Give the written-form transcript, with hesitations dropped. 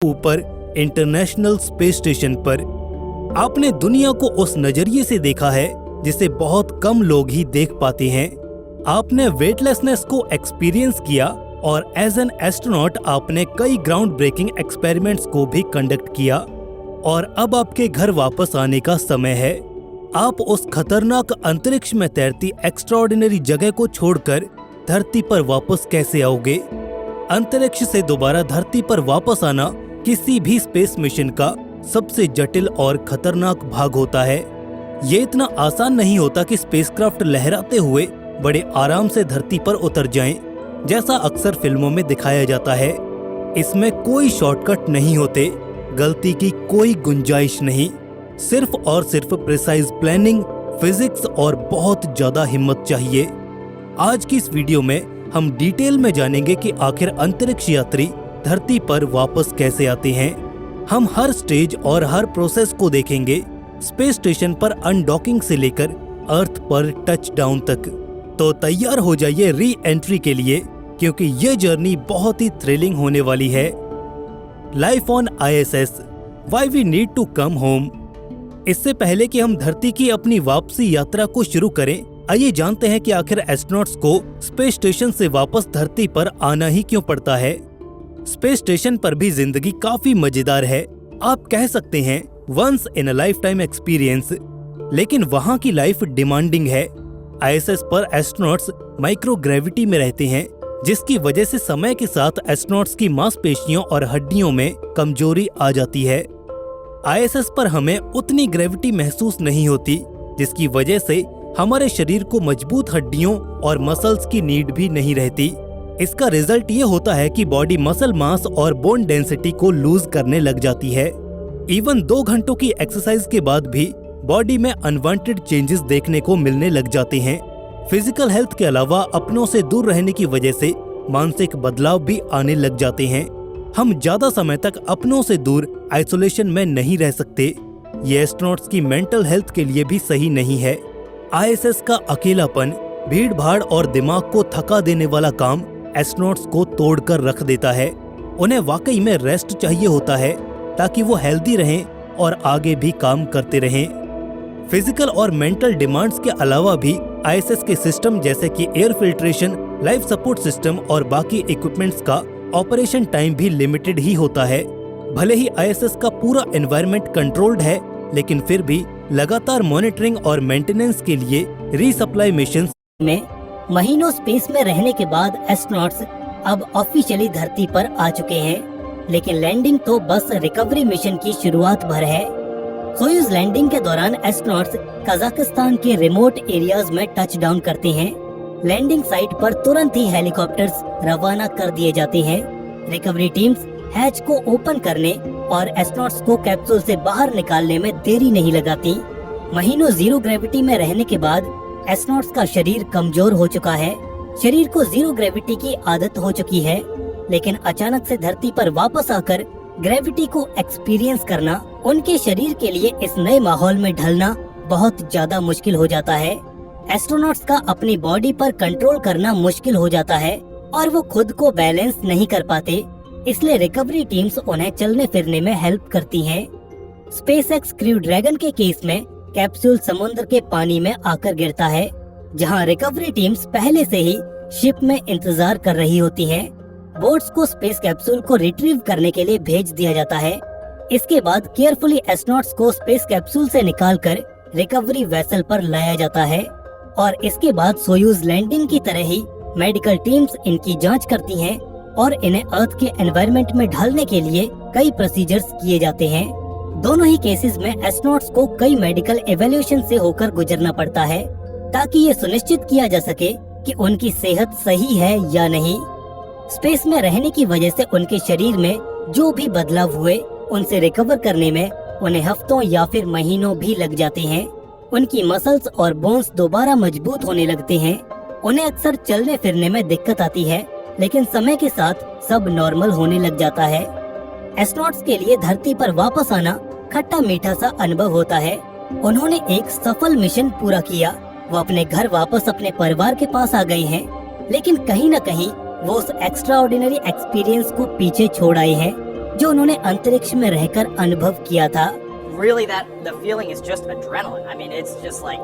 ऊपर international space station पर। आपने दुनिया को उस नजरिए से देखा है जिसे बहुत कम लोग ही देख पाते हैं। आपने वेटलेसनेस को एक्सपीरियंस किया और एज एन एस्ट्रोनॉट आपने कई ग्राउंड ब्रेकिंग एक्सपेरिमेंट्स को भी कंडक्ट किया। और अब आपके घर वापस आने का समय है। आप उस खतरनाक अंतरिक्ष में तैरती एक्स्ट्राऑर्डिनरी जगह को छोड़कर धरती पर वापस कैसे आओगे? अंतरिक्ष से दोबारा धरती पर वापस आना किसी भी स्पेस मिशन का सबसे जटिल और खतरनाक भाग होता है। ये इतना आसान नहीं होता कि स्पेसक्राफ्ट लहराते हुए बड़े आराम से धरती पर उतर जाएं, जैसा अक्सर फिल्मों में दिखाया जाता है। इसमें कोई शॉर्टकट नहीं होते, गलती की कोई गुंजाइश नहीं, सिर्फ और सिर्फ प्रिसाइज प्लानिंग, फिजिक्स और बहुत ज्यादा हिम्मत चाहिए। आज की इस वीडियो में हम डिटेल में जानेंगे कि आखिर अंतरिक्ष यात्री धरती पर वापस कैसे आते हैं। हम हर स्टेज और हर प्रोसेस को देखेंगे, स्पेस स्टेशन पर अनडॉकिंग से लेकर अर्थ पर टच डाउन तक। तो तैयार हो जाइए री एंट्री के लिए, क्योंकि ये जर्नी बहुत ही थ्रिलिंग होने वाली है। Life on ISS, why we need to come home. इससे पहले कि हम धरती की अपनी वापसी यात्रा को शुरू करें, आइए जानते हैं कि आखिर एस्ट्रोनॉट्स को स्पेस स्टेशन से वापस धरती पर आना ही क्यों पड़ता है। स्पेस स्टेशन पर भी जिंदगी काफी मजेदार है, आप कह सकते हैं once in a lifetime experience, लेकिन वहाँ की लाइफ डिमांडिंग है। ISS पर एस्ट्रोनॉट्स माइक्रोग्रेविटी में रहते हैं, जिसकी वजह से समय के साथ एस्ट्रोनॉट्स की मांसपेशियों और हड्डियों में कमजोरी आ जाती है। ISS पर हमें उतनी ग्रेविटी महसूस नहीं होती, जिसकी वजह से हमारे शरीर को मजबूत हड्डियों और मसल्स की नीड भी नहीं रहती। इसका रिजल्ट ये होता है कि बॉडी मसल मास और बोन डेंसिटी को लूज करने लग जाती है। इवन 2 घंटों की एक्सरसाइज के बाद भी बॉडी में अनवांटेड चेंजेस देखने को मिलने लग जाते हैं। फिजिकल हेल्थ के अलावा अपनों से दूर रहने की वजह से मानसिक बदलाव भी आने लग जाते हैं। हम ज्यादा समय तक अपनों से दूर आइसोलेशन में नहीं रह सकते। ये एस्ट्रोनॉट्स की मेंटल हेल्थ के लिए भी सही नहीं है। ISS का अकेलापन, भीड़ भाड़ और दिमाग को थका देने वाला काम एस्ट्रोनॉट्स को तोड़कर रख देता है। उन्हें वाकई में रेस्ट चाहिए होता है ताकि वो हेल्दी रहें और आगे भी काम करते रहें। फिजिकल और मेंटल डिमांड्स के अलावा भी ISS के सिस्टम जैसे कि air filtration, life support system और बाकी इक्विपमेंट्स का ऑपरेशन टाइम भी लिमिटेड ही होता है। भले ही ISS का पूरा एनवायरनमेंट कंट्रोल्ड है, लेकिन फिर भी लगातार मॉनिटरिंग और मेंटेनेंस के लिए रीसप्लाई मिशंस में महीनों स्पेस में रहने के बाद एस्ट्रोनॉट्स अब ऑफिशियली धरती पर आ चुके हैं, लेकिन लैंडिंग तो बस रिकवरी मिशन की शुरुआत भर है। सोयूज लैंडिंग के दौरान एस्ट्रोनॉट्स कजाकिस्तान के रिमोट एरियाज में टच डाउन करते हैं। लैंडिंग साइट पर तुरंत ही हेलीकॉप्टर्स रवाना कर दिए जाते हैं। रिकवरी टीम्स हैच को ओपन करने और एस्ट्रोनॉट्स को कैप्सूल से बाहर निकालने में देरी नहीं लगाती। महीनों जीरो ग्रेविटी में रहने के बाद एस्ट्रोनॉट्स का शरीर कमजोर हो चुका है। शरीर को जीरो ग्रेविटी की आदत हो चुकी है, लेकिन अचानक से धरती पर वापस आकर ग्रेविटी को एक्सपीरियंस करना, उनके शरीर के लिए इस नए माहौल में ढलना बहुत ज्यादा मुश्किल हो जाता है। एस्ट्रोनॉट्स का अपनी बॉडी पर कंट्रोल करना मुश्किल हो जाता है और वो खुद को बैलेंस नहीं कर पाते, इसलिए रिकवरी टीम्स उन्हें चलने फिरने में हेल्प करती हैं। स्पेसएक्स क्रू ड्रैगन के केस में कैप्सूल समुद्र के पानी में आकर गिरता है, जहां रिकवरी टीम्स पहले से ही शिप में इंतजार कर रही होती हैं। बोट्स को स्पेस कैप्सूल को रिट्रीव करने के लिए भेज दिया जाता है। इसके बाद केयरफुली एस्ट्रोनॉट्स को स्पेस कैप्सूल से निकालकर रिकवरी वेसल पर लाया जाता है और इसके बाद सोयूज लैंडिंग की तरह ही मेडिकल टीम्स इनकी जांच करती हैं और इन्हें अर्थ के एनवायरनमेंट में ढलने के लिए कई प्रोसीजर्स किए जाते हैं। दोनों ही केसेस में एस्ट्रोनॉट्स को कई मेडिकल एवेल्यूएशन से होकर गुजरना पड़ता है, ताकि ये सुनिश्चित किया जा सके कि उनकी सेहत सही है या नहीं। स्पेस में रहने की वजह से उनके शरीर में जो भी बदलाव हुए, उनसे रिकवर करने में उन्हें हफ्तों या फिर महीनों भी लग जाते हैं। उनकी मसल्स और बोन्स दोबारा मजबूत होने लगते हैं। उन्हें अक्सर चलने फिरने में दिक्कत आती है, लेकिन समय के साथ सब नॉर्मल होने लग जाता है। एस्ट्रोनॉट्स के लिए धरती पर वापस आना खट्टा मीठा सा अनुभव होता है। उन्होंने एक सफल मिशन पूरा किया, वो अपने घर वापस अपने परिवार के पास आ गए हैं, लेकिन कहीं न कहीं वो उस एक्स्ट्राऑर्डिनरी एक्सपीरियंस को पीछे छोड़ आए हैं जो उन्होंने अंतरिक्ष में रहकर अनुभव किया था। Really, that the feeling is just adrenaline. I mean, it's just like